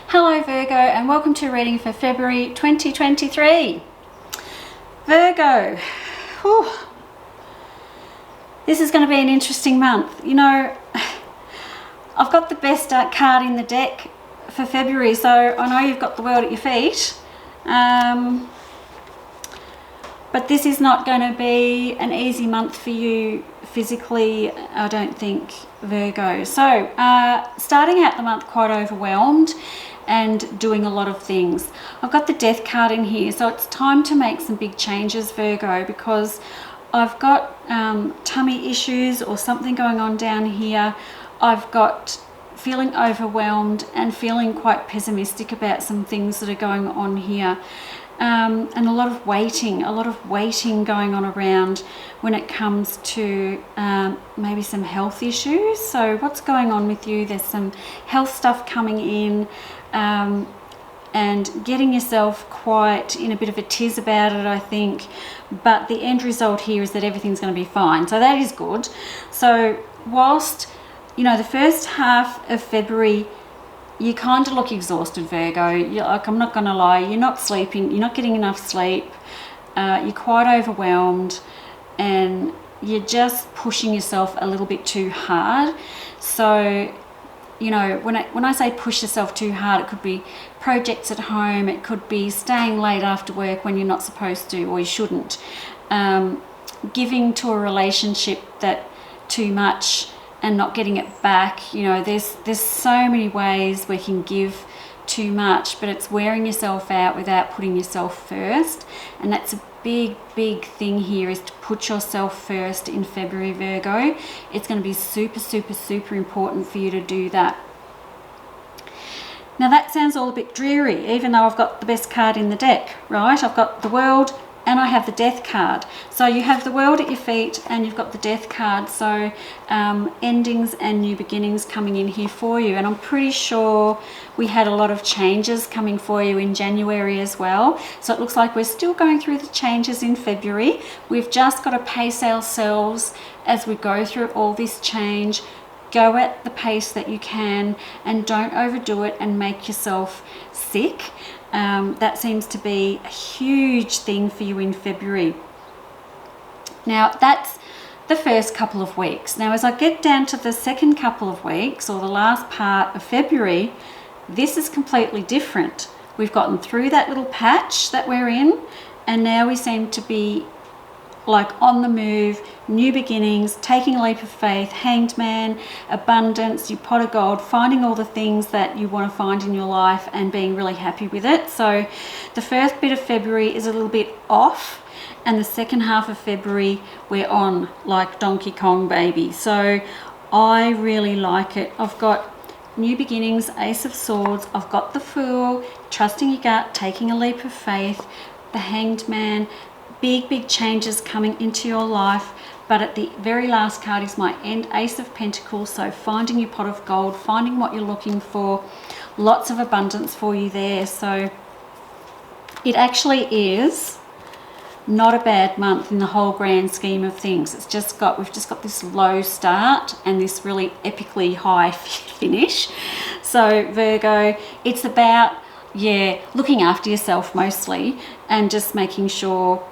Hello Virgo, and welcome to reading for February 2023. Virgo, whew, this is going to be an interesting month. You know, I've got the best card in the deck for February, so I know you've got the world at your feet. But this is not going to be an easy month for you physically, I don't think, Virgo. So, starting out the month quite overwhelmed and doing a lot of things. I've got the Death card in here, so it's time to make some big changes, Virgo, because I've got tummy issues or something going on down here. I've got feeling overwhelmed and feeling quite pessimistic about some things that are going on here. And a lot of waiting going on around when it comes to maybe some health issues. So what's going on with you? There's some health stuff coming in, and getting yourself quite in a bit of a tiz about it, I think. But the end result here is that everything's going to be fine. So that is good. So whilst, you know, the first half of February, you kind of look exhausted, Virgo. I'm not going to lie, you're not sleeping, you're not getting enough sleep, you're quite overwhelmed, and you're just pushing yourself a little bit too hard. So, you know, when I say push yourself too hard, it could be projects at home, it could be staying late after work when you're not supposed to or you shouldn't, giving to a relationship that too much and not getting it back. You know, there's so many ways we can give too much, but it's wearing yourself out without putting yourself first. And that's a big thing here, is to put yourself first in February, Virgo. It's going to be super important for you to do that. Now that sounds all a bit dreary, even though I've got the best card in the deck, right? I've got the World and I have the Death card. So you have the World at your feet and you've got the Death card. So endings and new beginnings coming in here for you. And I'm pretty sure we had a lot of changes coming for you in January as well. So it looks like we're still going through the changes in February. We've just got to pace ourselves as we go through all this change. Go at the pace that you can and don't overdo it and make yourself sick. That seems to be a huge thing for you in February. Now that's the first couple of weeks. Now as I get down to the second couple of weeks, or the last part of February, this is completely different. We've gotten through that little patch that we're in, and now we seem to be like on the move, new beginnings, taking a leap of faith, Hanged Man, abundance, your pot of gold, finding all the things that you want to find in your life and being really happy with it. So the first bit of February is a little bit off, and the second half of February we're on like Donkey Kong, baby. So I really like it. I've got new beginnings, Ace of Swords, I've got the Fool, trusting your gut, taking a leap of faith, the Hanged Man, big changes coming into your life. But at the very last card is my end, Ace of Pentacles. So finding your pot of gold, finding what you're looking for, lots of abundance for you there. So it actually is not a bad month in the whole grand scheme of things. We've just got this low start and this really epically high finish. So Virgo, it's about, yeah, looking after yourself mostly, and just making sure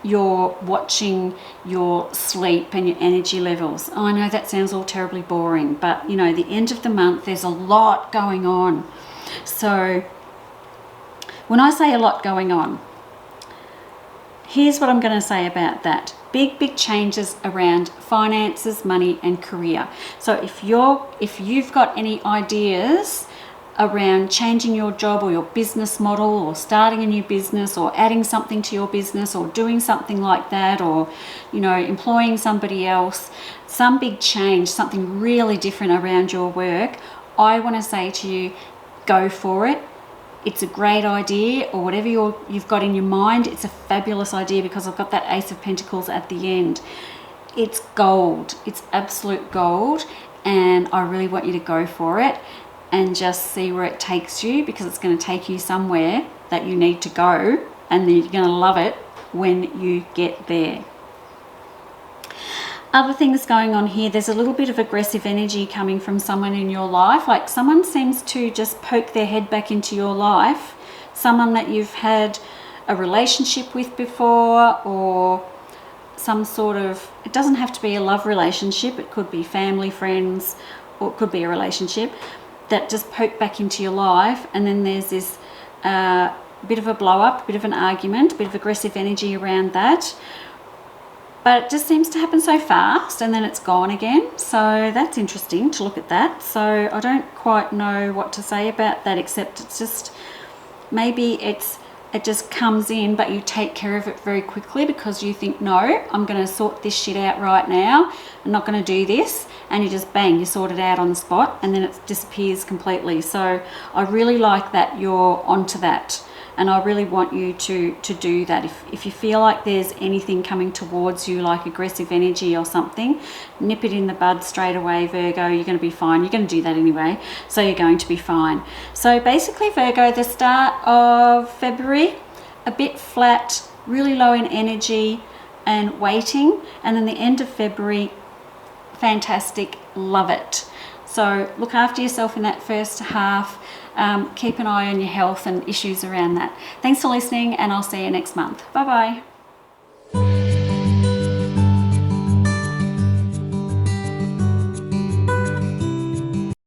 you're watching your sleep and your energy levels. I know that sounds all terribly boring, but you know, the end of the month, there's a lot going on. So when I say a lot going on, here's what I'm going to say about that. Big changes around finances, money and career. So if you've got any ideas around changing your job or your business model, or starting a new business, or adding something to your business, or doing something like that, or, you know, employing somebody else, some big change, something really different around your work, I want to say to you, go for it. It's a great idea, or whatever you've got in your mind, it's a fabulous idea, because I've got that Ace of Pentacles at the end. It's gold. It's absolute gold, and I really want you to go for it and just see where it takes you, because it's going to take you somewhere that you need to go, and then you're going to love it when you get there. Other things going on here, there's a little bit of aggressive energy coming from someone in your life. Like someone seems to just poke their head back into your life. Someone that you've had a relationship with before, or some sort of, it doesn't have to be a love relationship. It could be family, friends, or it could be a relationship that just poke back into your life. And then there's this bit of a blow up, a bit of an argument, a bit of aggressive energy around that. But it just seems to happen so fast and then it's gone again. So that's interesting to look at that. So I don't quite know what to say about that, except it's just, maybe it just comes in, but you take care of it very quickly because you think, no, I'm going to sort this shit out right now. I'm not going to do this. And you just bang, you sort it out on the spot, and then it disappears completely. So I really like that you're onto that. And I really want you to do that. If you feel like there's anything coming towards you, like aggressive energy or something, nip it in the bud straight away, Virgo. You're going to be fine. You're going to do that anyway, so you're going to be fine. So basically, Virgo, the start of February, a bit flat, really low in energy and waiting. And then the end of February, fantastic, love it. So look after yourself in that first half. Keep an eye on your health and issues around that. Thanks for listening, and I'll see you next month. Bye bye.